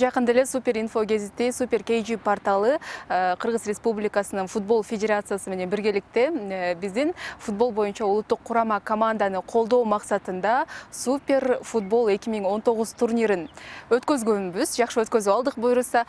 жакында эле Супер Инфо гезити, Супер KG порталы Кыргыз Республикасынын футбол федерациясы менен биргеликте биздин футбол боюнча улуттук курама команданы колдоо максатында Супер футбол 2019 турнирин өткөзгөнбүз. Жакшы өткөзүп алдык буюрса.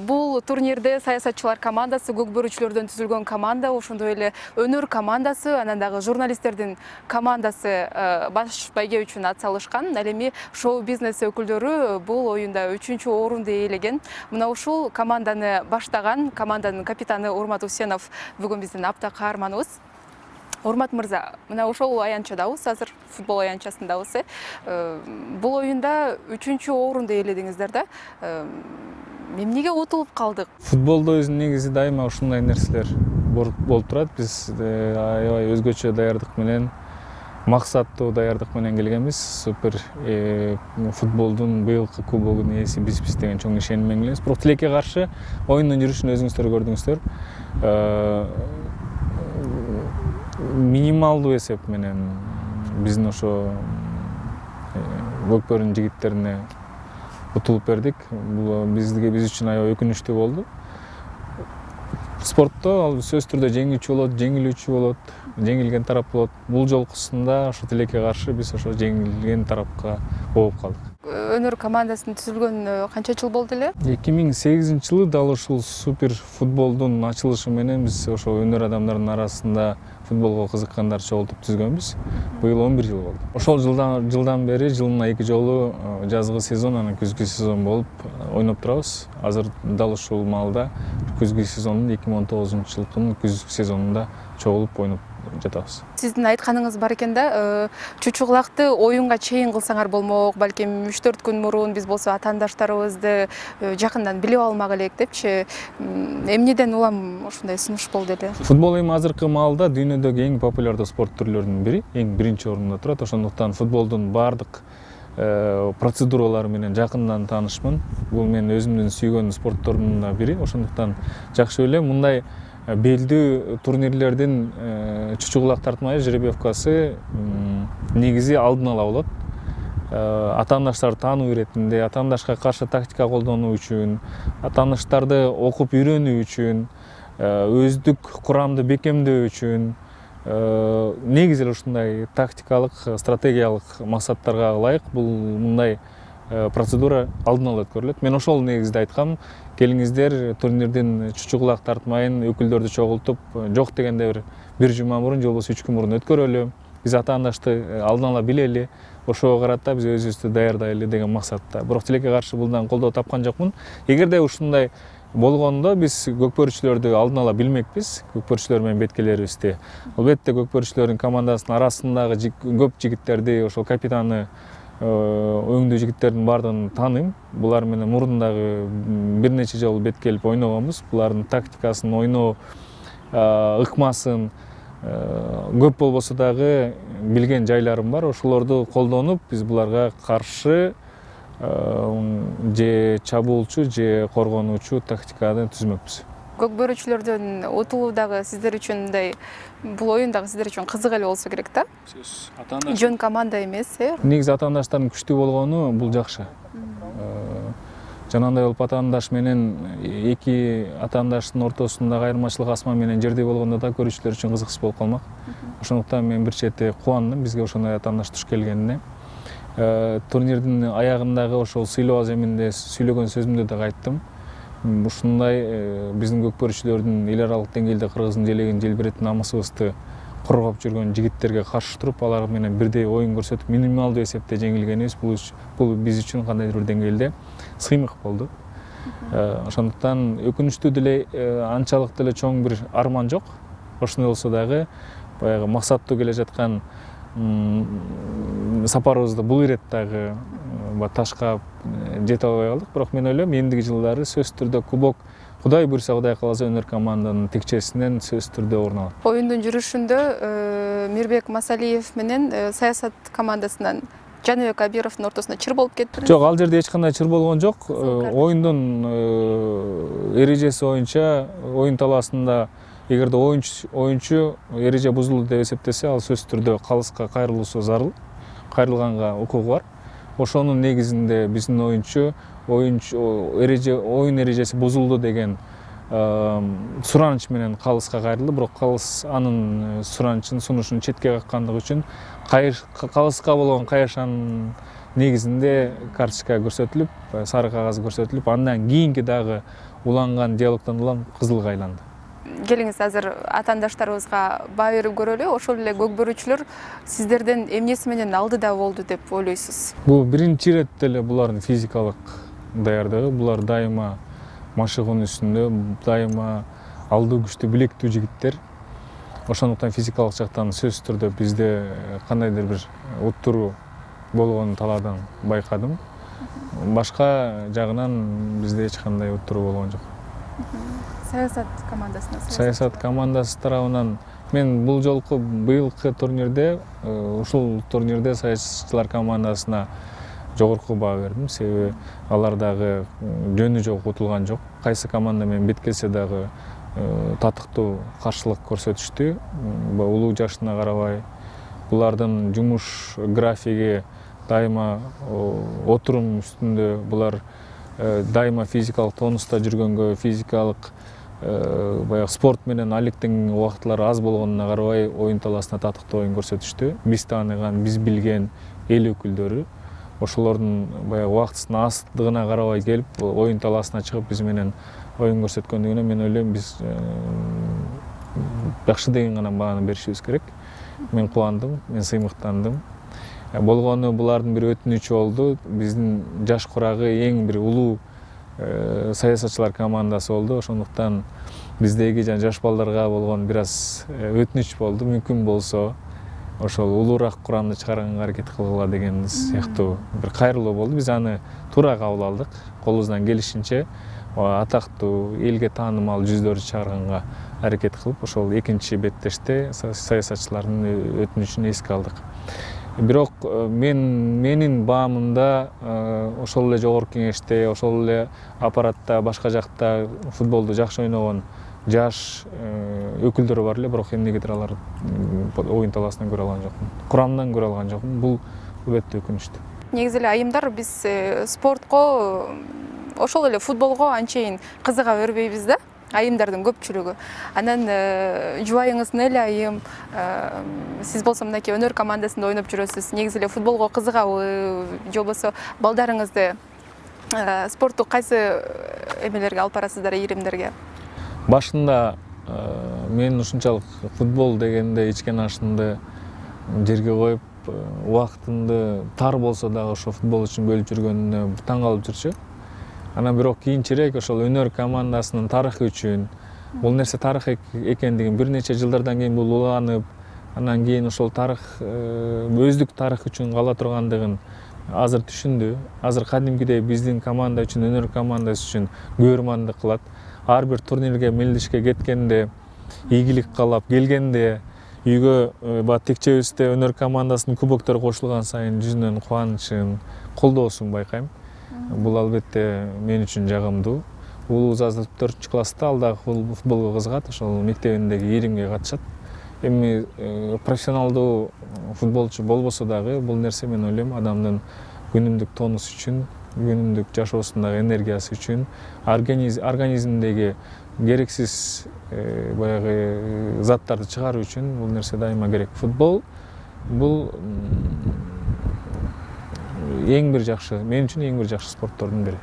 Бул турнирде саясатчылар командасы, көкбөрүчүлөрдөн түзүлгөн команда, ошондой эле өнөр командасы, анан дагы журналисттердин командасы баш байге үчүн ат салышкан. Ал эми шоу-бизнес өкүлдөрү бул оюнда 3-чү орунду ээлеген. Мына ушул команданы баштаган команданын капитаны Урмат Усенов бүгүн биздин апта каарманыбыз. Урмат мырза, мына ошол аянтчадабыз, азыр футбол аянтчасындабыз. Бул оюнда 3-чү орунду ээледиңиздер да. Эмнеге утулуп калдык? Футболдо өзүнүн негизи дайыма ушундай нерселер болуп турат. Биз аябай өзгөчө даярдык менен, максаттуу даярдык менен келгенбиз. Супер футболдун быйылкы кубогунун ээси бизбиз деген чоң ишеним менен келебиз. Бирок тилекке каршы оюндун жүрүшүн өзүңүздөр көрдүңүздөр. Минималдуу эсеп менен биздин ошо көкбөрүн жигиттерине утулуп бердик. Бул биз үчүн аябай өкүнүчтүү болду. Спортто ал сөзсүз түрдө жеңүүчү болот, жеңилүүчү болот, жеңилген тарап болот. Бул жолкусунда ошо тилекке каршы биз ошо жеңилген тарапка болуп калдык. Өнөр командасынын түзүлгөнүнө канча жыл болду эле? 2008-жылы дал ушул супер футболдун ачылышы менен биз ошо өнөр адамдардын арасында футболго кызыккандар чогултуп түзгөнбүз. Быйыл 11 жыл болду. Ошол жылдан бери жылына 2 жолу жазгы сезон, анан күзгү сезон болуп ойноп турабыз. Азыр дал ушул маалда күзгү сезондун 2019-жылкынын күзгү сезонунда чогулуп ойноп жатабыз. Сиздин айтканыңыз бар экен да, чучугулакты оюнга чейин кылсаңар болмок, балким 3-4 күн мурун биз болсо атаандаштарыбызды жакындан билип алмак элек депчи. Эмнеден улам ушундай сунуш болду эле? Футбол эми азыркы маалда дүйнөдөгү эң популярдуу спорт түрлөрүнүн бири, эң биринчи орунда турат. Ошондуктан футболдун баардык процедуралары менен жакындан таанышмын. Бул мен өзүмдүн сүйгөн спортторумдун бири. Ошондуктан жакшы эле мындай белдүү турнирлердин чучугулак тартмай жеребьевкасы негизи алдын ала болот. Атаандаштарды таануу иретинде, атаандашка каршы тактика колдонуу үчүн, атаандаштарды окуп үйрөнүү үчүн, өздүк курамды бекемдөө үчүн негизи эле ушундай тактикалык, стратегиялык максаттарга ылайык бул мындай процедура алдын ала өткөрүлөт. Мен ошол негизде айткам, келиңиздер турнирдин чучугулак тартмайын өкүлдөрдү чогултуп, жок дегенде бир жума мурун же болбосо 3 күн мурун өткөрөлү. Биз атаандашты алдын ала билели, ошого карата биз өзүбүздү даярдайлы деген максатта. Бирок тилекке каршы булдан колдоо тапкан жокмун. Эгерде ушундай болгондо биз көкбөрүчүлөрдү алдын ала билмекпиз, көкбөрүчүлөр менен беткелерибизди. Албетте көкбөрүчүлөрдүн командасынын арасындагы көп жигиттерди, ошол капитаны өңдүү жигиттердин баардыгын тааныйм. Булар менен мурдагы бир нече жолу беткелип ойногонбуз. Булардын тактикасын, ойноо ыкмасын көп болбосо дагы билген жайларым бар. Ошолорду колдонуп, биз буларга каршы же чабуулчу, же коргонуучу тактиканы түзмөкпүз. Көкбөрүчүлөрдөн утулуу дагы сиздер үчүн мындай бул оюн дагы сиздер үчүн кызык эле болсо керек да? Жөн команда эмес, Негизи атаандаштардын күчтүү болгону бул жакшы. Жанагындай болуп атаандаш менен эки атаандаштын ортосундагы айырмачылык асма менен жердей болгондо да көрүүчүлөр үчүн кызыксыз болуп калмак. Ошондуктан мен бир чети кубандым бизге ошондой атаандаш туш келгенине. Турнирдин аягындагы ошол сыйлоо аземинде сүйлөгөн сөзүмдө дагы айттым. Ушундай биздин көкбөрүчүлөрдүн эл аралык деңгээлде Кыргыздын желегин желбиретип намысыбызды коргоп жүргөн жигиттерге каршы туруп, алар менен бирдей оюн көрсөтүп, минималдуу эсепте жеңилгенибиз бул биз үчүн кандайдыр бир деңгээлде сыймык болду. Ошондуктан өкүнүчтүү деле анчалык деле чоң бир арман жок. Ошондой болсо дагы баягы максаттуу келе жаткан сапарыбызды бул ирет дагы ташкап жете албай калдык. Бирок мен ойлойм, эндиги жылдары сөзсүз түрдө кубок Кудай буйрса, Кудай кааласа өнөр команданын текчесинен сөзсүз түрдө орун алат. Оюндун жүрүшүндө Мирбек Масалиев менен саясат командасынан Жаныбек Абировдун ортосунда чыр болуп кетти. Жок, ал жерде эч кандай чыр болгон жок. Оюндун эрежеси боюнча оюн талаасында эгерде оюнчу эреже бузулду деп эсептесе, ал сөзсүз түрдө калыска кайрылуусу зарыл. Кайрылганга укугу бар. ошонун негизинде биздин оюн эрежеси бузулду деген сураныч менен калыска кайрылды. Бирок калыс анын суранычын, сунушун четке каккандыгы үчүн калыска болгон кайышанын негизинде карточка көрсөтүлүп, сары кагаз көрсөтүлүп, андан кийинки дагы уланган диалогдон улам кызылга айланды. Келиңиз азыр атаандаштарыбызга баа берип көрөлү. Ошол эле көк бөрүүчүлөр сиздерден эмнеси менен алдыда болду деп ойлойсуз? Бул биринчи ирет деле булардын физикалык даярдыгы. Булар дайыма машыгуунун үстүндө, дайыма алдуу күчтүү, билектүү жигиттер. Ошондуктан физикалык жактан сөзсүз түрдө бизде кандайдыр бир уттуруу болгонун талаадан байкадым. Башка жагынан бизде эч кандай уттуруу болгон жок. Саясат командасы тарабынан мен бул жолку быйылкы турнирде, ушул турнирде саясатчылар командасына жогорку баа бердим. Себеби алар дагы жөнү жок, утулган жок. Кайсы команда менен бет келсе дагы татыктуу каршылык көрсөтүштү. Улуу жашына карабай, булардын жумуш графиги дайыма отурум үстүндө, булар дайыма физикалык тонуста жүргөнгө, физикалык баягы спорт менен алектенген убакытлары аз болгонуна карабай оюн талаасына татыктуу оюн көрсөтүштү. Биз тааныган, биз билген эл өкүлдөрү ошолордун баягы убактысынын аздыгына карабай келип оюн талаасына чыгып биз менен оюн көрсөткөндүгүнө мен ойлойм биз жакшы деген гана бааны беришибиз керек. Мен кубандым, мен сыймыктандым. Болгону булардын бир өтүнүчү болду. Биздин жаш курагы эң бир улуу саясатчылар командасы болду. Ошондуктан биздеги жаш балдарга болгон бир аз өтүнүч болду. Мүмкүн болсо ошол улуураак курамды чыгарганга аракет кылгыла деген сыяктуу бир кайрылуу болду. Биз аны туура кабыл алдык. Колубуздан келишинче атактуу, элге таанымал жүздөрдү чыгарганга аракет кылып, ошол экинчи беттеште саясатчылардын өтүнүчүн эске алдык. Бирок менин баамымда ошол эле жогорку кеңеште, ошол эле аппаратта, башка жакта футболду жакшы ойногон жаш өкүлдөр бар эле, бирок эмнегедир алар оюн талаасынан көрө алган жокмун. Курамдан көрө алган жокмун. Бул өтө өкүнүчтүү. Негизи эле айымдар биз спортко, ошол эле футболго анчейин кызыга бербейбиз да. Айымдардын көпчүлүгү. Анан жубайыңыз Нелли айым, сиз болсо мынакей өнөр командасында ойноп жүрөсүз. Негизи эле футболго кызыгабы, же болбосо балдарыңызды спорттук кайсы эмелерге алып барасыздар, ийримдерге? Башында мен ушунчалык футбол дегенде ичкен ашымды жерге коюп, убактымды тар болсо дагы ошо футбол үчүн бөлүп жүргөнүнө таң калып жүрчү. Анан бирок кийинчерээк ошол өнөр командасынын тарыхы үчүн, бул нерсе тарых экендигин бир нече жылдардан кийин бул уланып, анан кийин ошол тарых өздүк тарых үчүн кала тургандыгын азыр түшүндү. Азыр кадимкидей биздин команда үчүн, өнөр командасы үчүн көрмандык кылат. Ар бир турнирге мелдешке кеткенде, ийгилик каалап келгенде, үйгө бат текчебизде өнөр командасынын кубоктор кошулган сайын жүзүнөн кубанычын, колдоосун байкайм. Бул албетте мен үчүн жагымдуу. Уулубуз азыр 4 класста, ал дагы футболго кызыгат, ошол мектебиндеги ийримге катышат. Эми профессионалдуу футболчу болбосо дагы бул нерсе мен ойлойм адамдын күнүмдүк тонус үчүн, күнүмдүк жашоосундагы энергиясы үчүн, организмдеги керексиз баягы заттарды чыгаруу үчүн бул нерсе дайыма керек. Футбол бул эң бир жакшы, мен үчүн эң бир жакшы спорттордун бири.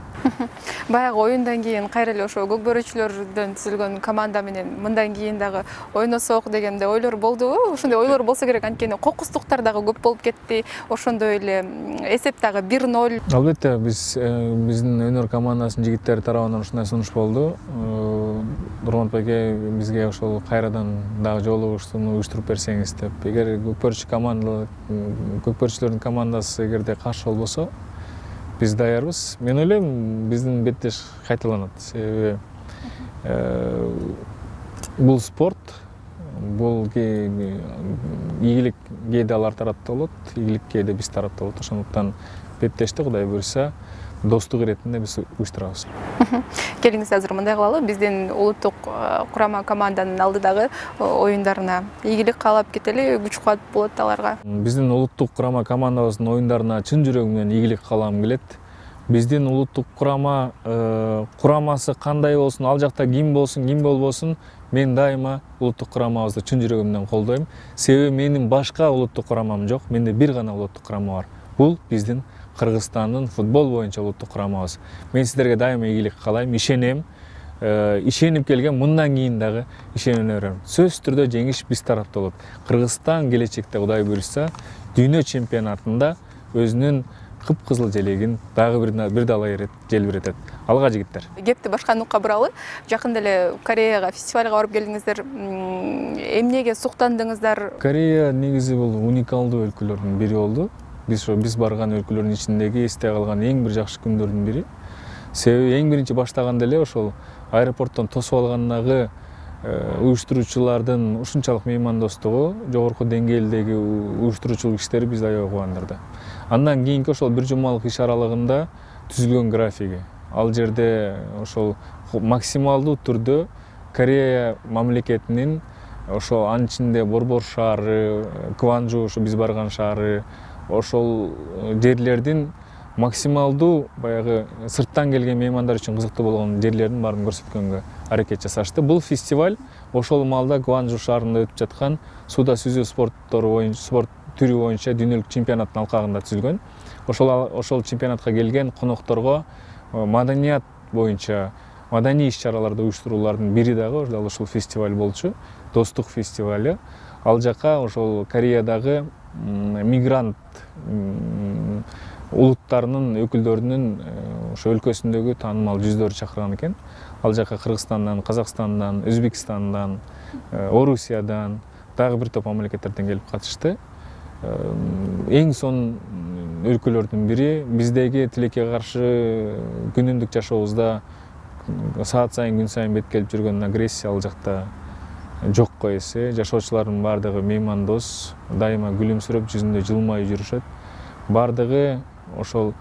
Баягы оюндан кийин кайра эле ошо көк бөрүүчүлөрдөн түзүлгөн команда менен мындан кийин дагы ойносок дегенде ойлор болдубу? Ошондой ойлор болсо керек, анткени кокустуктар дагы көп болуп кетти. Ошондой эле эсеп дагы 1-0. Албетте биздин өнөр командасынын жигиттери тарабынан ушундай сунуш болду. Нурмат байке бизге ошол кайрадан дагы жолугушууну уюштуруп берсеңиз деп. Эгер көкбөрүүчүлөрдүн командасы эгерде каршы болбосо, биз даярбыз. Мен ойлойм, биздин беттеш кайталанат. Себеби бул спорт, бул ийгилик кээде алар тарапта болот, ийгилик кээде биз тарапта болот. Ошондуктан беттеште Кудай буйрса достук иретинде биз уюштурабыз. Келиңиз азыр мындай кылалы, биздин улуттук курама команданын алдыдагы оюндарына ийгилик каалап кетели, күч кубат болот аларга. Биздин улуттук курама командабыздын оюндарына чын жүрөгүм менен ийгилик каалагым келет. Биздин улуттук курамасы кандай болсун, ал жакта ким болсун, ким болбосун, мен дайыма улуттук курамабызды чын жүрөгүм менен колдойм. Себеби менин башка улуттук курамам жок, менде бир гана улуттук курама бар. Бул биздин Кыргызстандын футбол боюнча улуттук курамабыз. Мен сиздерге дайыма ийгилик каалайм, ишенем. Ишенип келген, мындан кийин дагы ишене берем. Сөзсүз түрдө жеңиш биз тарапта болот. Кыргызстан келечекте Кудай буйрса, дүйнө чемпионатында өзүнүн кыпкызыл желегин дагы бир дала желбиретет. Алга жигиттер. Кепти башка нукка буралы. Жакында эле Кореяга фестивалга барып келдиңиздер. Эмнеге суктандыңыздар? Корея негизи бул уникалдуу өлкөлөрдүн бири болду. Биз барган өлкөлөрдүн ичиндеги эсте калган эң бир жакшы күндөрдүн бири. Себеби эң биринчи баштаганда эле ошол аэропорттон тосуп алгандагы уюштуруучулардын ушунчалык меймандостугу, жогорку деңгээлдеги уюштуруучулук иштери бизди аябай кубандырды. Андан кийинки ошол бир жумалык иш аралыгында түзүлгөн графиги. Ал жерде ошол максималдуу түрдө Корея мамлекетинин ошол анын ичинде Борбор шаары, Кванжу, ошо биз барган шаары, ошол жерлердин максималдуу баягы сырттан келген меймандар үчүн кызыктуу болгон жерлердин баарын көрсөткөнгө аракет жасашты. Бул фестиваль ошол маалда Кванжу шаарында өтүп жаткан сууда сүзүү спорт түрү боюнча дүйнөлүк чемпионаттын алкагында түзүлгөн. Ошол чемпионатка келген конокторго маданият боюнча маданий иш-чараларды уюштуруулардын бири дагы дал ушул фестиваль болчу. Достук фестивалю. Ал жака ошол Кореядагы мигрант улуттарынын өкүлдөрүнүн ошо өлкөсүндөгү таанымал жүздөрү чакырган экен. Ал жака Кыргызстандан, Казакстандан, Өзбекстандан, Орусиядан дагы бир топ мамлекеттерден келип катышты. Эң сонун өлкөлөрдүн бири. Биздеги тилекке каршы күнүмдүк жашообузда саат сайын, күн сайын беткелип жүргөн агрессия ал жакта жокко эсе. Жашоочулардын баардыгы меймандос, дайыма күлүмсүрөп, жүзүндө жылмайып жүрүшөт. Баардыгы ошол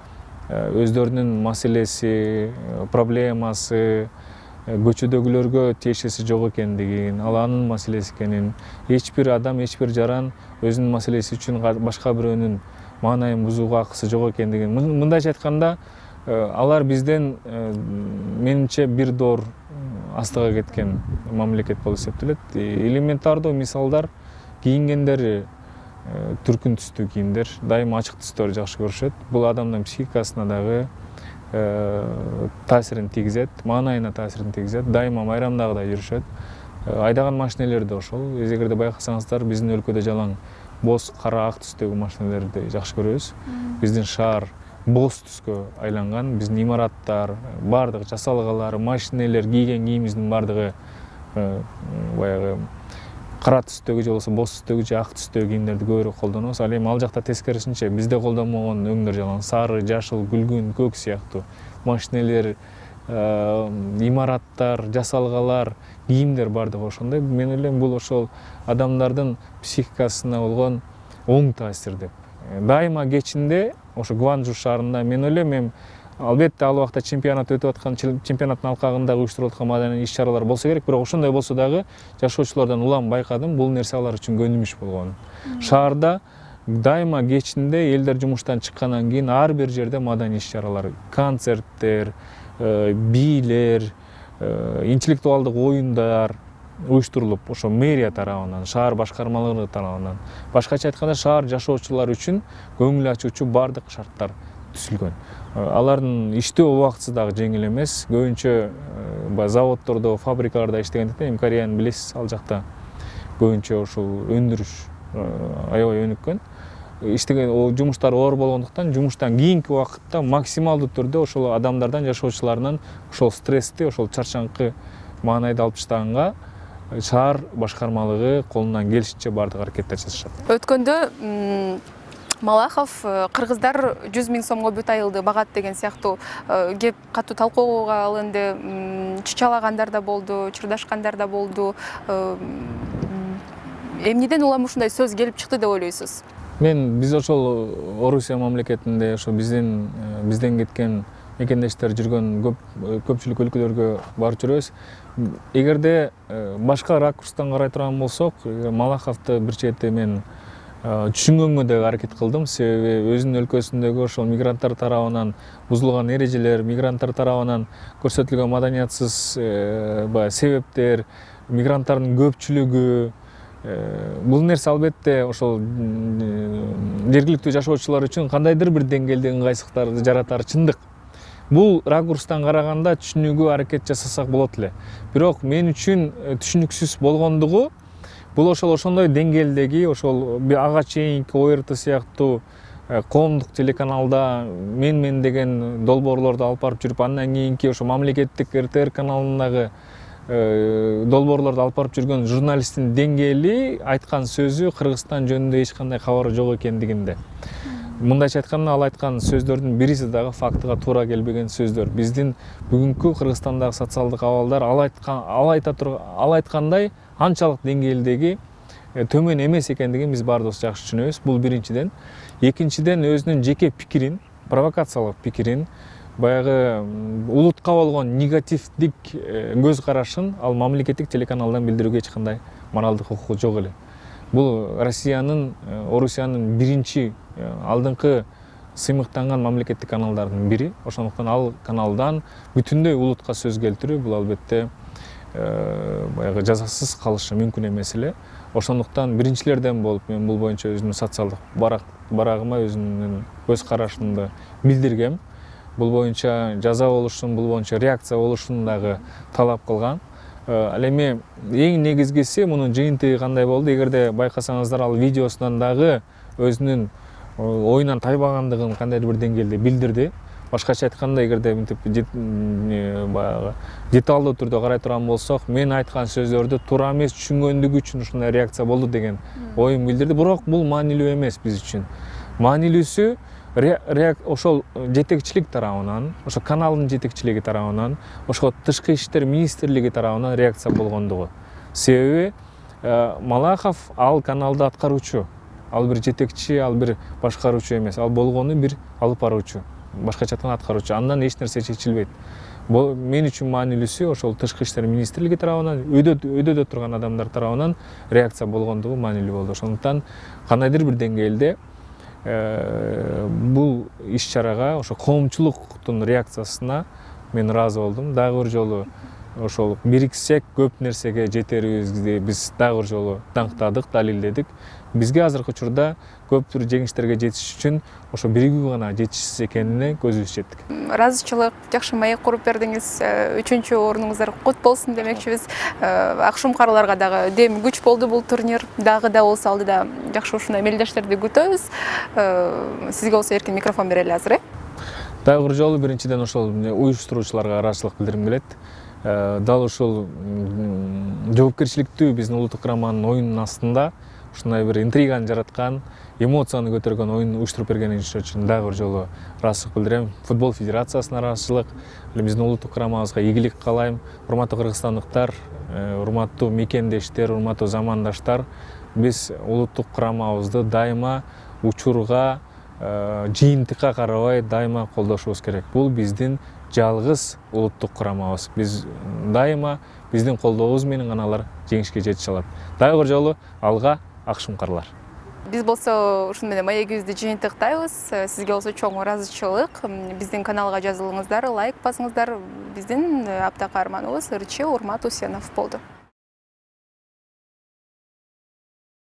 өздөрүнүн маселеси, проблемасы, көчөдөгүлөргө тиешеси жок экендигин, ал анын маселеси экенин, эч бир адам, эч бир жаран өзүнүн маселеси үчүн башка бирөөнүн маанайын бузууга акысы жок экендигин. Мындайча айтканда, алар бизден менимче бир доор астыга кеткен мамлекет болуп эсептелет. Элементардуу мисалдар: кийингендери түркүн түстүү кийимдер, дайыма ачык түстөрдү жакшы көрүшөт. Бул адамдын психикасына дагы таасирин тийгизет, маанайына таасирин тийгизет. Дайыма майрамдагыдай жүрүшөт. Айдаган машинелер да ошол. Эгерде байкасаңыздар, биздин өлкөдө жалаң боз, кара, ак түстөгү машинелерди жакшы көрөбүз. Биздин шаар боз түскө айланган. Биздин имараттар, бардык жасалгалар, машинелер, кийген кийимибиздин бардыгы баягы кара түстөгү же болбосо боз түстөгү же ак түстөгү кийимдерди көбүрөөк колдонобуз. Ал эми ал жакта тескерисинче бизде колдонбогон өңдөр жалаң сары, жашыл, күлгүн, көк сыяктуу машинелер, имараттар, жасалгалар, кийимдер бардыгы ошондой. Мен ойлойм, бул ошол адамдардын психикасына болгон оң таасир деп. Дайыма кечинде ошо Кванжу шаарында мен ойлойм, албетте ал убакта чемпионат өтүп аткан, чемпионаттын алкагында уюштурулуп аткан маданий иш-чаралар болсо керек, бирок ошондой болсо дагы жашоочулардан улам байкадым, бул нерсе алар үчүн көнүмүш болгонун. Шаарда дайыма кечинде элдер жумуштан чыккандан кийин ар бир жерде маданий иш-чаралар, концерттер, бийлер, интеллектуалдык оюндар уюштурулуп, ошо мэрия тарабынан, шаар башкармалыгы тарабынан, башкача айтканда шаар жашоочулар үчүн көңүл ачуучу бардык шарттар түзүлгөн. Алардын иштөө убактысы дагы жеңил эмес. Көбүнчө заводдордо, фабрикаларда иштегендиктен, эми Кореяны билесиз, ал жакта көбүнчө ушул өндүрүш аябай өнүккөн. Иштеген жумуштар оор болгондуктан, жумуштан кийинки убакытта максималдуу түрдө ошол адамдардан, жашоочулардан ошол стрессти, ошол чарчаңкы маанайды алып таштаганга шаар башкармалыгы колунан келишинче бардык аракеттер жасашат. Өткөндө Малахов кыргыздар 100 000 сомго бүт айылды багат деген сыяктуу кеп катуу талкууга алынды, чычалагандар да болду, чырдашкандар да болду. Эмнеден улам ушундай сөз келип чыкты деп ойлойсуз? Биз ошол Орусия мамлекетинде ошо бизден кеткен мекендештер жүргөн көпчүлүк өлкөлөргө барып жүрөбүз. Эгерде башка ракурстан карай турган болсок, Малаховду бир чети мен түшүнгөнгө да аракет кылдым. Себеби өзүнүн өлкөсүндөгү ошол мигранттар тарабынан бузулган эрежелер, мигранттар тарабынан көрсөтүлгөн маданиятсыз себептер, мигранттардын көпчүлүгү, бул нерсе албетте ошол жергиликтүү жашоочулар үчүн кандайдыр бир деңгээлде ыңгайсыздыктарды жаратары чындык. Бул ракурстан караганда түшүнүүгө аракет жасасак болот эле. Бирок мен үчүн түшүнүксүз болгондугу бул ошондой деңгээлдеги, ошол ага чейинки ОРТ сыяктуу коомдук телеканалда мен деген долбоорлорду алып барып жүрүп, андан кийинки ошо мамлекеттик РТР каналындагы долбоорлорду алып барып жүргөн журналисттин деңгээли, айткан сөзү Кыргызстан жөнүндө эч кандай кабары жок экендигинде. Мындайча айтканда, ал айткан сөздөрдүн бириси дагы фактыга туура келбеген сөздөр. Биздин бүгүнкү Кыргызстандагы социалдык абалдар ал айткандай анчалык деңгээлдеги төмөн эмес экендигин биз баарыбыз жакшы түшүнөбүз. Бул биринчиден. Экинчиден, өзүнүн жеке пикирин, провокациялык пикирин, баягы улутка болгон негативдик көз карашын ал мамлекеттик телеканалдан билдирүүгө эч кандай моралдык укугу жок эле. Бул Орусиянын биринчи алдыңкы сыймыктанган мамлекеттик каналдардын бири. Ошондуктан ал каналдан бүтүндөй улутка сөз келтирүү бул албетте баягы жазасыз калышы мүмкүн эмес эле. Ошондуктан биринчилерден болуп мен бул боюнча өзүмдүн социалдык барагыма өзүмдүн көз карашымды билдиргем. Бул боюнча жаза болушун, бул боюнча реакция болушун дагы талап кылган. Ал эми эң негизгиси мунун жыйынтыгы кандай болду? Эгерде байкасаңыздар, ал видеосунан дагы өзүнүн оюнан тайбагандыгын кандайдыр бир деңгээлде билдирди. Башкача айтканда, эгерде мынтип баягы деталдуу түрдө карай турган болсок, мен айткан сөздөрдү туура эмес түшүнгөндүгү үчүн ушундай реакция болду деген оюн билдирди. Бирок бул маанилүү эмес биз үчүн. Маанилүүсү ошол жетекчилик тарабынан, ошо каналдын жетекчилиги тарабынан, ошо тышкы иштер министрлиги тарабынан реакция болгондугу. Себеби Малахов ал каналды аткаруучу, ал бир жетекчи, ал бир башкаруучу эмес, ал болгону бир алып баруучу, башкача айтканда аткаруучу. Андан эч нерсе чечилбейт. Мен үчүн маанилүүсү ошол тышкы иштер министрлиги тарабынан, өйдөдө турган адамдар тарабынан реакция болгондугу маанилүү болду. Ошондуктан кандайдыр бир деңгээлде бул иш-чарага, ошо коомчулуктун реакциясына мен ыраазы болдум. Дагы бир жолу ошол бириксек көп нерсеге жетерибизди биз дагы бир жолу даңктадык, далилдедик. Бизге азыркы учурда көп бир жеңиштерге жетиш үчүн ошо биригүү гана жетишсиз экенине көзүбүз жеттик. Ыраазычылык, жакшы маек куруп бердиңиз. 3-орунуңуздар кут болсун демекчибиз. Акшумкарларга дагы дем күч болду бул турнир. Дагы да болсо алдыда жакшы ушундай мелдештерди күтөбүз. Сизге болсо эркин микрофон берели азыр. Дагы бир жолу биринчиден ошол уюштуруучуларга ыраазычылык билдиргим келет. Дал ушул жоопкерчиликтүү биздин улуттук кураманын оюнунун астында ушундай бир интриганы жараткан, эмоцияны көтөргөн оюн уюштуруп бергениңиз үчүн дагы бир жолу ыраазычылык билдирем. Футбол федерациясына ыраазычылык, биздин улуттук курамабызга ийгилик каалайм. Урматтуу кыргызстандыктар, урматтуу мекендештер, урматтуу замандаштар, биз улуттук курамабызды дайыма учурга, жыйынтыкка карабай дайыма колдошубуз керек. Бул биздин жалгыз улуттук курамабыз. Биз дайыма биздин колдообуз менен гана алар жеңишке жетише алат. Дагы бир жолу алга Акшумкарлар. Биз болсо ушун менен маегибизди жыйынтыктайбыз. Сизге болсо чоң ыраазычылык. Биздин каналга жазылыңыздар, лайк басыңыздар. Биздин апта каарманыбыз ырчы Урмат Усенов болду.